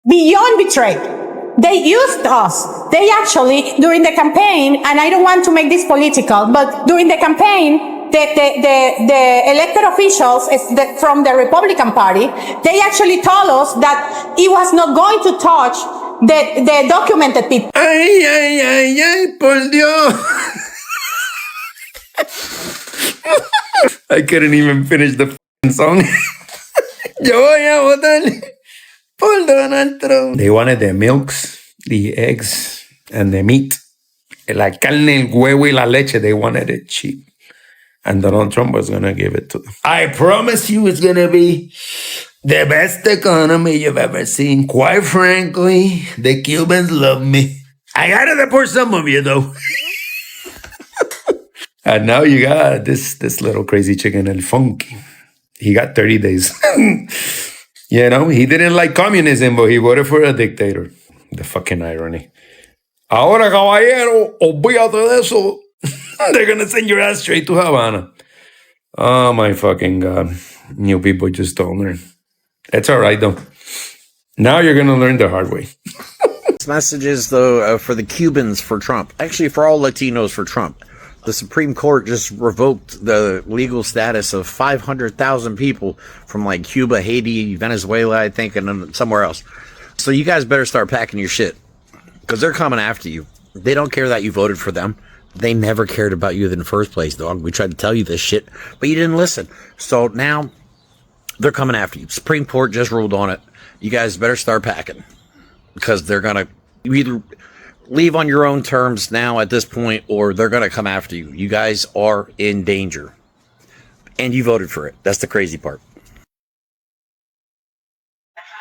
beyond betrayed. They used us. They actually, during the campaign, and I don't want to make this political, but during the campaign, the elected officials from the Republican Party, they actually told us that it was not going to touch the documented people. Ay, ay, ay, ay, por Dios. I couldn't even finish the song. Yo voy a votar por Donald Trump. They wanted the milks, the eggs, and the meat. La carne, el huevo y la leche, they wanted it cheap. And Donald Trump was going to give it to them. I promise you it's going to be the best economy you've ever seen. Quite frankly, the Cubans love me. I gotta deport some of you, though. And now you got this little crazy chicken, El Funky. He got 30 days. You know, he didn't like communism, but he voted for a dictator. The fucking irony. Ahora, caballero, olvídate de eso. They're going to send your ass straight to Havana. Oh, my fucking God. You people just don't learn. It's all right, though. Now you're going to learn the hard way. This message is, though, for the Cubans for Trump. Actually, for all Latinos for Trump. The Supreme Court just revoked the legal status of 500,000 people from, like, Cuba, Haiti, Venezuela, I think, and then somewhere else. So you guys better start packing your shit. Because they're coming after you. They don't care that you voted for them. They never cared about you in the first place, dog. We tried to tell you this shit, but you didn't listen. So now they're coming after you. Supreme Court just ruled on it. You guys better start packing because they're going to either leave on your own terms now at this point, or they're going to come after you. You guys are in danger and you voted for it. That's the crazy part.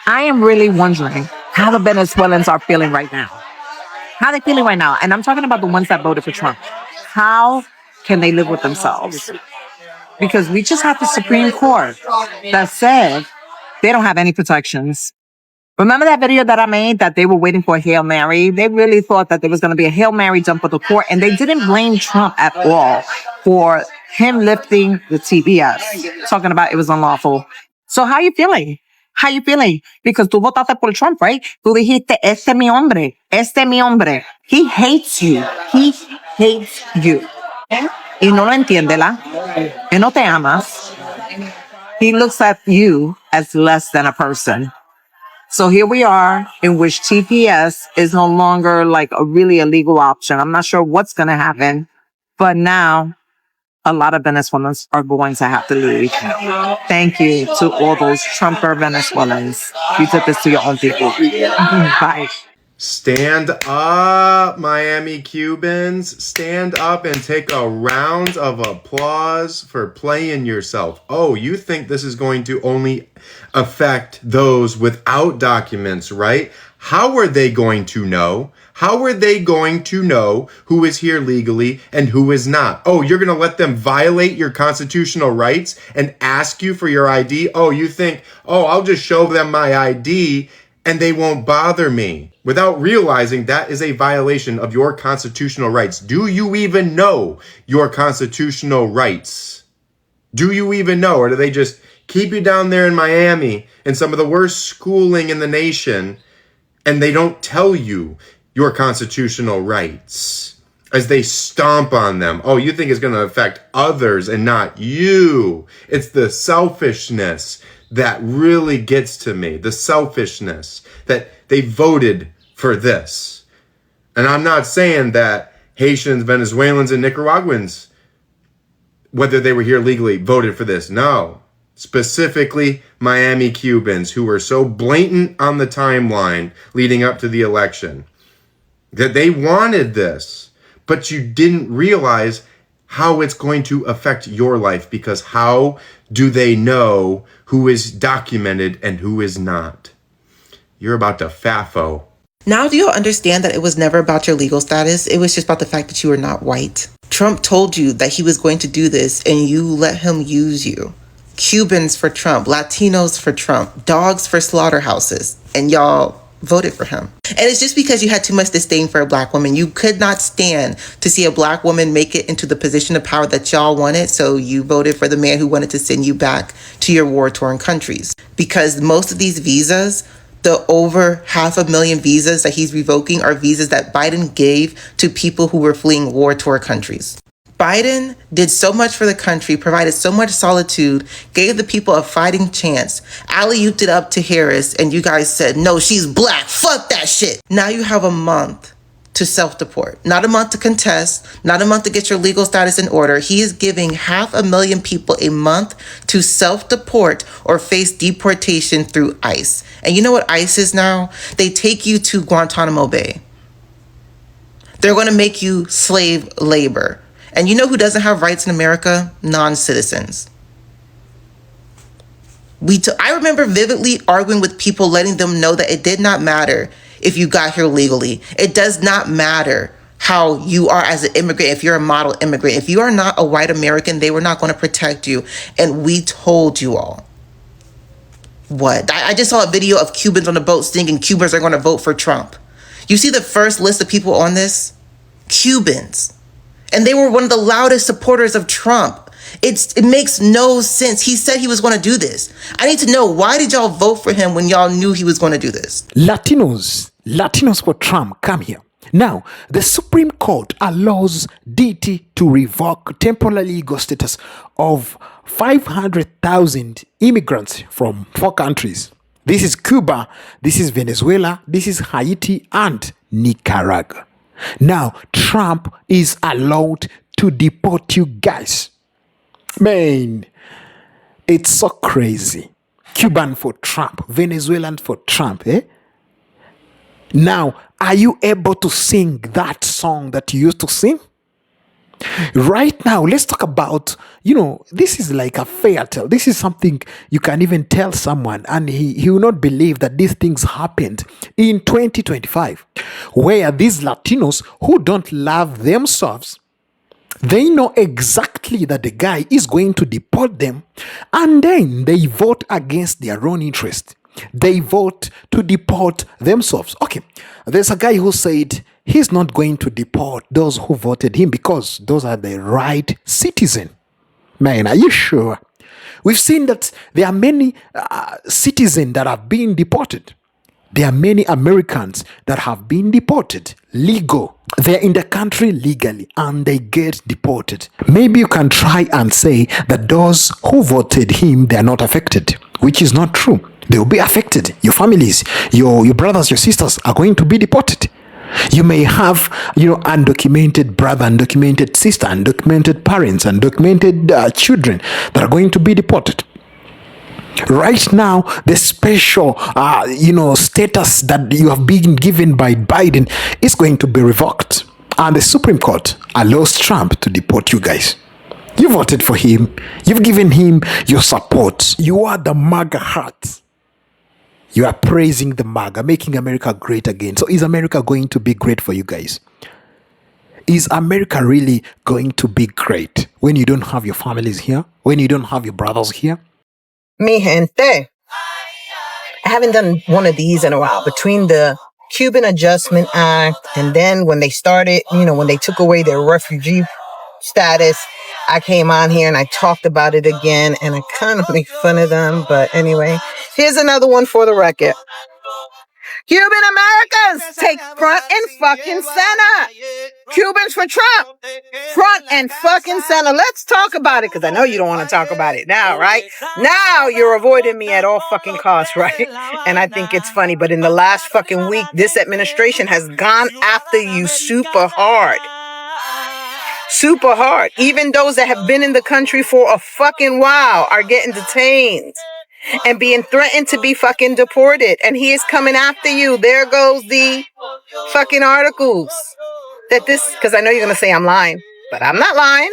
I am really wondering how the Venezuelans are feeling right now. How are they feeling right now? And I'm talking about the ones that voted for Trump. How can they live with themselves? Because we just had the Supreme Court that said they don't have any protections. Remember that video that I made that they were waiting for a Hail Mary? They really thought that there was going to be a Hail Mary done for the court, and they didn't blame Trump at all for him lifting the TBS, talking about it was unlawful. So how are you feeling? How you feeling? Because tú votaste por Trump, right? Tú dijiste, este es mi hombre. Este es mi hombre. He hates you. He hates you. Y no lo entiende, ¿la? Y no te amas. He looks at you as less than a person. So here we are, in which TPS is no longer like a really legal option. I'm not sure what's going to happen, but now a lot of Venezuelans are going to have to leave. Thank you to all those Trumper Venezuelans. You did this to your own people. Bye. Stand up, Miami Cubans. Stand up and take a round of applause for playing yourself. Oh, you think this is going to only affect those without documents, right? How are they going to know? How are they going to know who is here legally and who is not? Oh, you're going to let them violate your constitutional rights and ask you for your ID? Oh, you think, oh, I'll just show them my ID and they won't bother me, without realizing that is a violation of your constitutional rights. Do you even know your constitutional rights? Do you even know? Or do they just keep you down there in Miami in some of the worst schooling in the nation, and they don't tell you your constitutional rights as they stomp on them? Oh, you think it's going to affect others and not you. It's the selfishness that really gets to me. The selfishness that they voted for this. And I'm not saying that Haitians, Venezuelans, and Nicaraguans, whether they were here legally, voted for this. No. Specifically, Miami Cubans, who were so blatant on the timeline leading up to the election, that they wanted this, but you didn't realize how it's going to affect your life, because how do they know who is documented and who is not? You're about to FAFO. Now do you understand that it was never about your legal status? It was just about the fact that you were not white. Trump told you that he was going to do this, and you let him use you. Cubans for Trump, Latinos for Trump, dogs for slaughterhouses, and y'all voted for him. And it's just because you had too much disdain for a black woman. You could not stand to see a black woman make it into the position of power that y'all wanted, so you voted for the man who wanted to send you back to your war-torn countries. Because most of these visas The over 500,000 visas that he's revoking are visas that Biden gave to people who were fleeing war-torn countries. Biden did so much for the country, provided so much solitude, gave the people a fighting chance, alley-ooped it up to Harris, and you guys said, no, she's black, fuck that shit. Now you have a month to self-deport. Not a month to contest, not a month to get your legal status in order. He is giving 500,000 people a month to self-deport or face deportation through ICE. And you know what ICE is now? They take you to Guantanamo Bay. They're going to make you slave labor. And you know who doesn't have rights in America? Non-citizens. I remember vividly arguing with people, letting them know that it did not matter if you got here legally. It does not matter how you are as an immigrant, if you're a model immigrant. If you are not a white American, they were not going to protect you. And we told you all. What? I just saw a video of Cubans on the boat singing Cubans are going to vote for Trump. You see the first list of people on this? Cubans. And they were one of the loudest supporters of Trump. It makes no sense. He said he was going to do this. I need to know, why did y'all vote for him when y'all knew he was going to do this? Latinos for Trump, come here. Now, the Supreme Court allows DT to revoke temporary legal status of 500,000 immigrants from 4 countries. This is Cuba, this is Venezuela, this is Haiti, and Nicaragua. Now, Trump is allowed to deport you guys. Man, it's so crazy. Cuban for Trump, Venezuelan for Trump, eh? Now, are you able to sing that song that you used to sing? Right now, let's talk about, this is like a fairy tale. This is something you can even tell someone and he will not believe that these things happened in 2025, where these Latinos who don't love themselves, they know exactly that the guy is going to deport them, and then they vote against their own interest. They vote to deport themselves. Okay, there's a guy who said he's not going to deport those who voted him because those are the right citizens. Man, are you sure? We've seen that there are many citizens that have been deported. There are many Americans that have been deported, legal. They're in the country legally and they get deported. Maybe you can try and say that those who voted him, they are not affected, which is not true. They will be affected. Your families, your brothers, your sisters are going to be deported. You may have, undocumented brother, undocumented sister, undocumented parents, undocumented children that are going to be deported. Right now, the special, status that you have been given by Biden is going to be revoked. And the Supreme Court allows Trump to deport you guys. You voted for him. You've given him your support. You are the MAGA heart. You are praising the MAGA, making America great again. So is America going to be great for you guys? Is America really going to be great when you don't have your families here? When you don't have your brothers here? Mi gente, I haven't done one of these in a while. Between the Cuban Adjustment Act and then when they started, when they took away their refugee status, I came on here and I talked about it again and I kind of make fun of them. But anyway, here's another one for the record. Cuban Americans take front and fucking center. Cubans for Trump. Front and fucking center. Let's talk about it because I know you don't want to talk about it now, right? Now you're avoiding me at all fucking costs, right? And I think it's funny, but in the last fucking week, this administration has gone after you super hard. Super hard. Even those that have been in the country for a fucking while are getting detained and being threatened to be fucking deported. And he is coming after you. There goes the fucking articles. Because I know you're going to say I'm lying, but I'm not lying.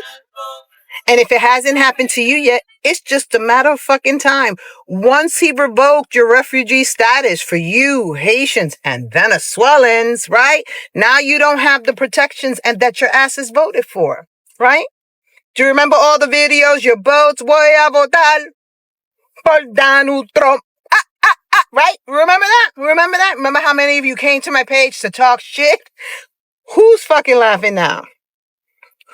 And if it hasn't happened to you yet, it's just a matter of fucking time. Once he revoked your refugee status for you, Haitians and Venezuelans, right? Now you don't have the protections and that your ass is voted for, right? Do you remember all the videos? Your votes, voy a votar por Donald Trump. Right? Remember that? Remember that? Remember how many of you came to my page to talk shit? Who's fucking laughing now?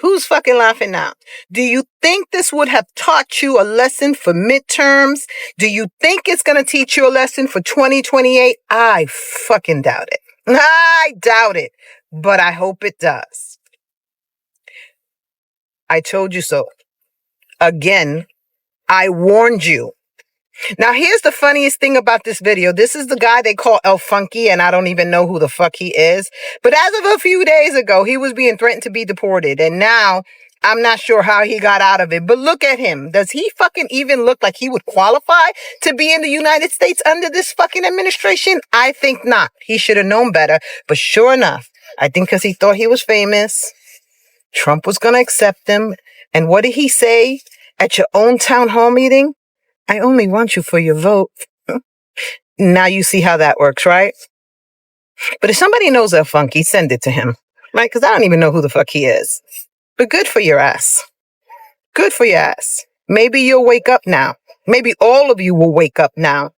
Who's fucking laughing now? Do you think this would have taught you a lesson for midterms? Do you think it's going to teach you a lesson for 2028? I fucking doubt it. I doubt it, but I hope it does. I told you so. Again, I warned you. Now, here's the funniest thing about this video. This is the guy they call El Funky, and I don't even know who the fuck he is. But as of a few days ago, he was being threatened to be deported. And now, I'm not sure how he got out of it. But look at him. Does he fucking even look like he would qualify to be in the United States under this fucking administration? I think not. He should have known better. But sure enough, I think because he thought he was famous, Trump was going to accept him. And what did he say at your own town hall meeting? I only want you for your vote. Now you see how that works, right? But if somebody knows El Funky, send it to him, right? Because I don't even know who the fuck he is. But good for your ass. Good for your ass. Maybe you'll wake up now. Maybe all of you will wake up now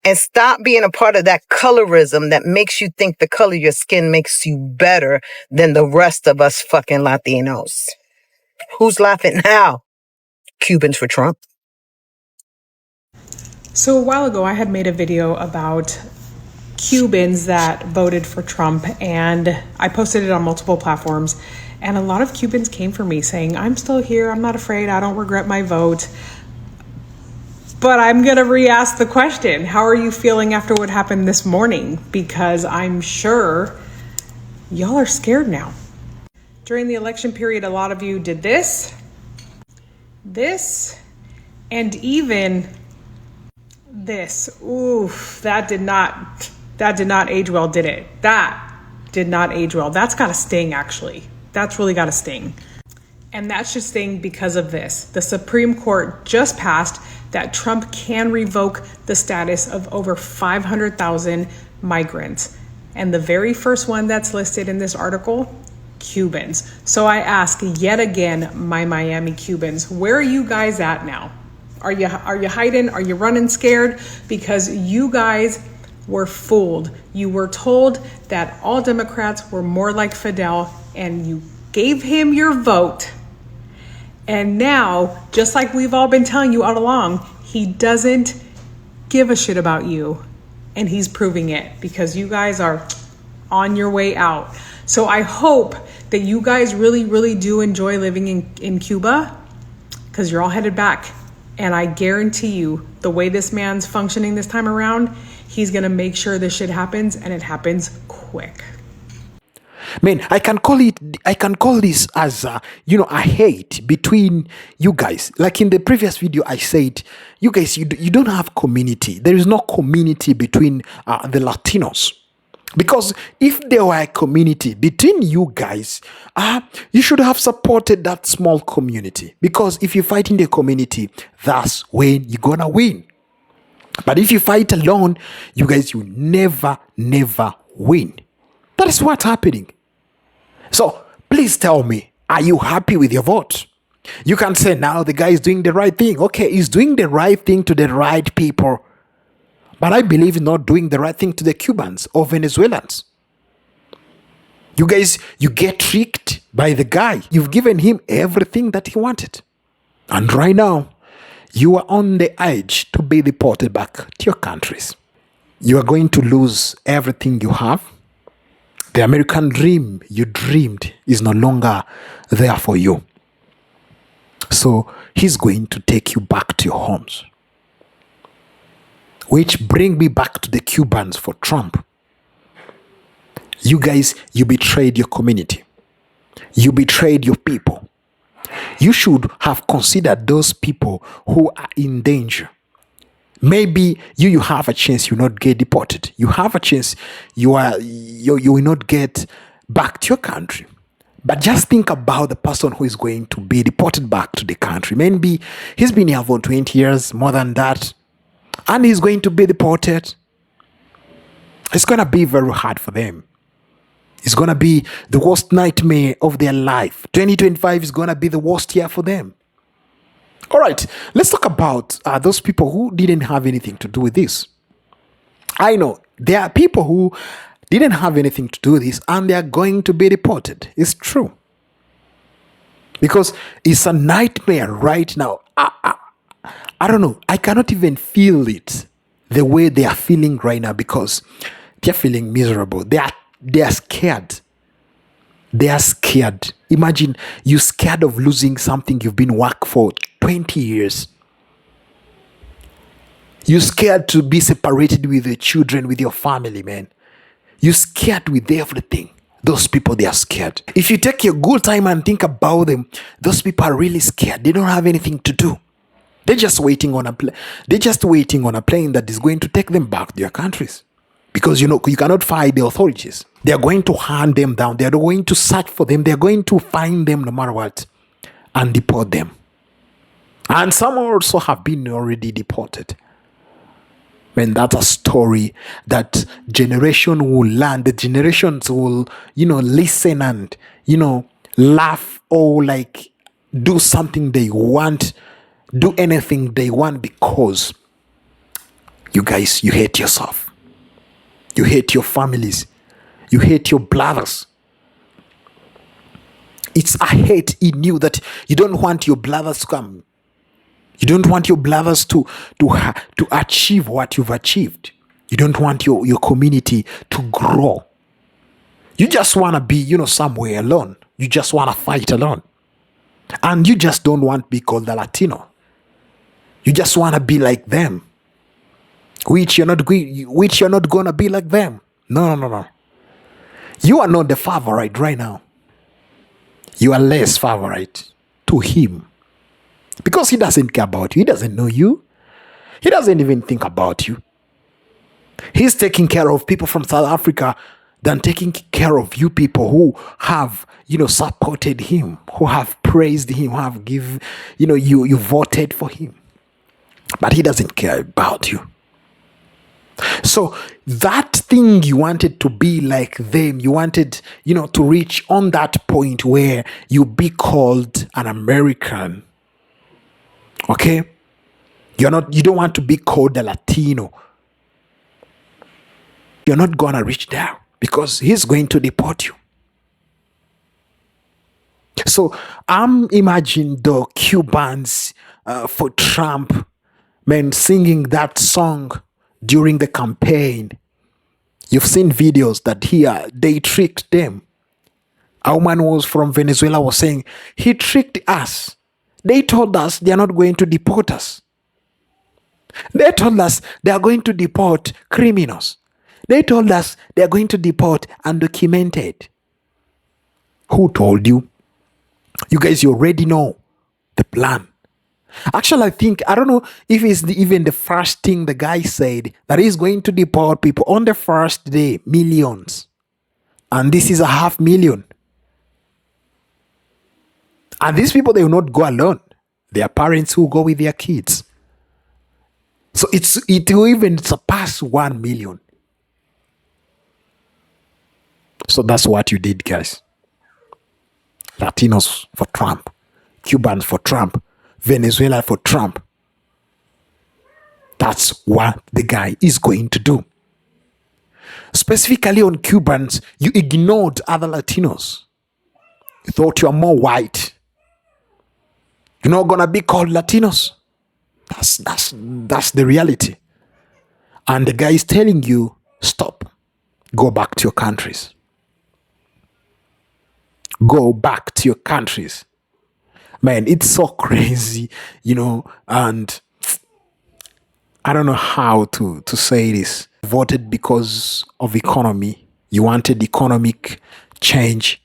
and stop being a part of that colorism that makes you think the color of your skin makes you better than the rest of us fucking Latinos. Who's laughing now? Cubans for Trump. So a while ago, I had made a video about Cubans that voted for Trump, and I posted it on multiple platforms. And a lot of Cubans came for me saying, I'm still here. I'm not afraid. I don't regret my vote. But I'm going to re-ask the question. How are you feeling after what happened this morning? Because I'm sure y'all are scared now. During the election period, a lot of you did this, and even this. Oof, that did not age well, did it? That did not age well. That's got to sting, actually. That's really got to sting. And that should sting because of this. The Supreme Court just passed that Trump can revoke the status of over 500,000 migrants. And the very first one that's listed in this article, Cubans. So I ask yet again, my Miami Cubans, where are you guys at now? Are you hiding? Are you running scared? Because you guys were fooled. You were told that all Democrats were more like Fidel, and you gave him your vote. And now, just like we've all been telling you all along, he doesn't give a shit about you. And he's proving it because you guys are on your way out. So I hope that you guys really, really do enjoy living in Cuba, because you're all headed back. And I guarantee you, the way this man's functioning this time around, he's going to make sure this shit happens, and it happens quick. Man, I can call this as a hate between you guys. Like in the previous video, I said, you guys, you don't have community. There is no community between the Latinos. Because if there were a community between you guys, you should have supported that small community. Because if you fight in the community, that's when you're gonna win. But if you fight alone, you guys, you never win. That is what's happening. So please tell me, are you happy with your vote? You can say now the guy is doing the right thing. Okay, he's doing the right thing to the right people. But I believe in not doing the right thing to the Cubans or Venezuelans. You guys, you get tricked by the guy. You've given him everything that he wanted. And right now, you are on the edge to be deported back to your countries. You are going to lose everything you have. The American dream you dreamed is no longer there for you. So he's going to take you back to your homes. Which bring me back to the Cubans for Trump. You guys, you betrayed your community. You betrayed your people. You should have considered those people who are in danger. Maybe you have a chance you will not get deported. You have a chance you will not get back to your country. But just think about the person who is going to be deported back to the country. Maybe he's been here for 20 years, more than that. And he's going to be deported. It's going to be very hard for them. It's going to be the worst nightmare of their life. 2025 is going to be the worst year for them. All right, let's talk about those people who didn't have anything to do with this. I know there are people who didn't have anything to do with this and they are going to be deported. It's true. because it's a nightmare right now. I don't know. I cannot even feel it the way they are feeling right now because they're feeling miserable. They are scared. They are scared. Imagine you scared of losing something you've been working for 20 years. You're scared to be separated with your children, with your family, man. You're scared with everything. Those people, they are scared. If you take your good time and think about them, those people are really scared. They don't have anything to do. They're just waiting on a plane that is going to take them back to their countries. Because you cannot fight the authorities. They are going to hunt them down. They are going to search for them. They are going to find them no matter what and deport them. And some also have been already deported. When that's a story that generation will learn, the generations will, listen and, laugh or like do something they want, do anything they want because you guys, you hate yourself. You hate your families. You hate your brothers. It's a hate in you that you don't want your brothers to come. You don't want your brothers to achieve what you've achieved. You don't want your community to grow. You just want to be, somewhere alone. You just want to fight alone. And you just don't want to be called a Latino. You just want to be like them. Which you're not going to be like them. No. You are not the favorite right now. You are less favorite to him. Because he doesn't care about you. He doesn't know you. He doesn't even think about you. He's taking care of people from South Africa than taking care of you people who have, supported him, who have praised him, who have you voted for him. But he doesn't care about you. So that thing you wanted to be like them, you wanted, to reach on that point where you be called an American. Okay? You don't want to be called a Latino. You're not gonna reach there because he's going to deport you. So I'm imagining the Cubans for Trump, man, singing that song during the campaign. You've seen videos that they tricked them. A woman was from Venezuela was saying, he tricked us. They told us they are not going to deport us. They told us they are going to deport criminals. They told us they are going to deport undocumented. Who told you? You guys, you already know the plan. Actually, I don't know if it's even the first thing the guy said, that he's going to deport people on the first day, millions. And this is 500,000. And these people, they will not go alone. Their parents will go with their kids. So it will even surpass 1 million. So that's what you did, guys. Latinos for Trump. Cubans for Trump. Venezuela for Trump. That's what the guy is going to do. Specifically on Cubans, you ignored other Latinos. You thought you are more white. You're not gonna be called Latinos. That's the reality. And the guy is telling you, stop. Go back to your countries. Go back to your countries. Man, it's so crazy, and I don't know how to say this. Voted because of economy. You wanted economic change,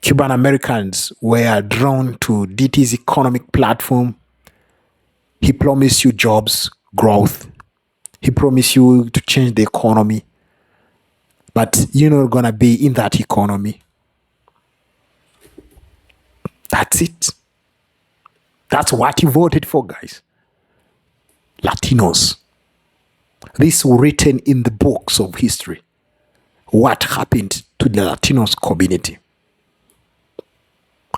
Cuban Americans were drawn to DT's economic platform. He promised you jobs, growth. He promised you to change the economy. But you're not going to be in that economy. That's it. That's what you voted for, guys. Latinos. This was written in the books of history. What happened to the Latinos community?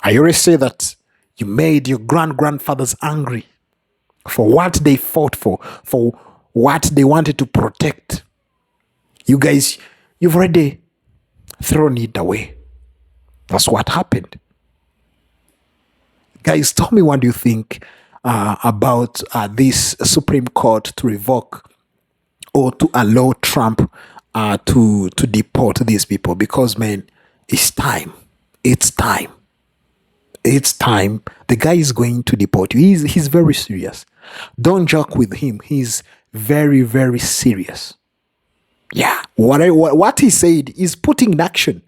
I always say that you made your grandfathers angry for what they fought for what they wanted to protect. You guys, you've already thrown it away. That's what happened. Guys, tell me what do you think about this Supreme Court to revoke or to allow Trump to deport these people? Because, man, it's time. It's time. It's time. The guy is going to deport you. He's very serious. Don't joke with him. He's very, very serious. Yeah. What he said is putting in action.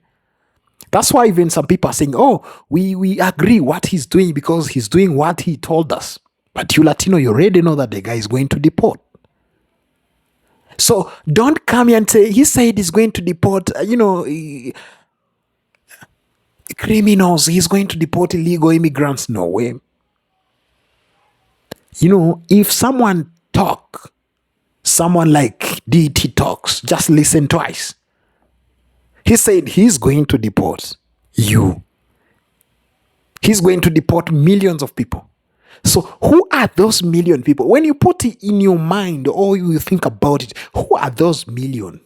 That's why even some people are saying, oh, we agree what he's doing because he's doing what he told us. But you Latino, you already know that the guy is going to deport. So don't come here and say, he said he's going to deport, criminals. He's going to deport illegal immigrants. No way. If someone like DT talks, just listen twice. He said he's going to deport you. He's going to deport millions of people. So who are those million people? When you put it in your mind or you think about it, who are those million?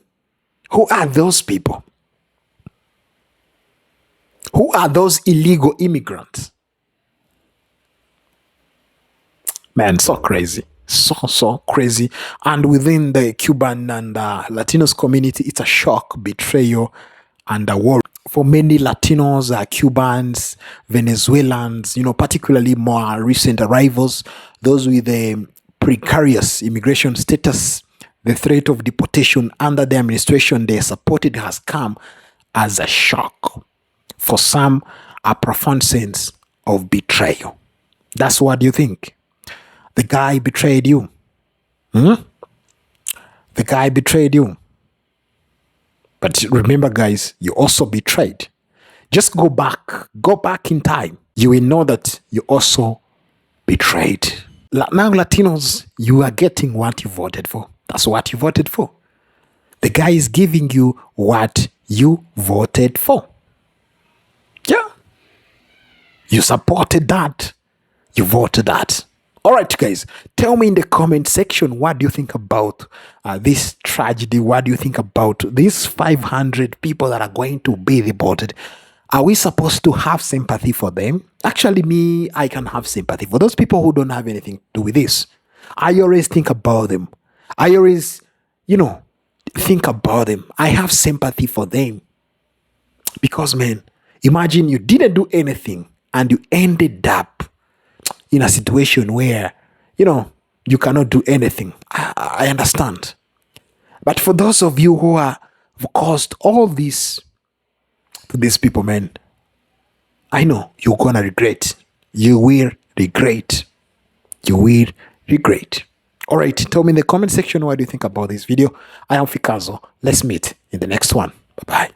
Who are those people? Who are those illegal immigrants? Man, so crazy. So crazy. And within the Cuban and Latinos community, it's a shock, betrayal, and a war. For many Latinos, Cubans, Venezuelans, particularly more recent arrivals, those with a precarious immigration status, the threat of deportation under the administration they supported has come as a shock. For some, a profound sense of betrayal. That's what you think. The guy betrayed you. The guy betrayed you. But remember, guys, you also betrayed. Just go back in time. You will know that you also betrayed. Now, Latinos, you are getting what you voted for. That's what you voted for. The guy is giving you what you voted for. Yeah. You supported that. You voted that. All right, guys, tell me in the comment section, what do you think about this tragedy? What do you think about these 500 people that are going to be deported? Are we supposed to have sympathy for them? Actually, me, I can have sympathy for those people who don't have anything to do with this. I always think about them. I always, think about them. I have sympathy for them. Because, man, imagine you didn't do anything and you ended up in a situation where, you cannot do anything. I understand. But for those of you who have caused all this to these people, man, I know you're going to regret. You will regret. You will regret. All right, tell me in the comment section what do you think about this video. I am Fikazo. Let's meet in the next one. Bye-bye.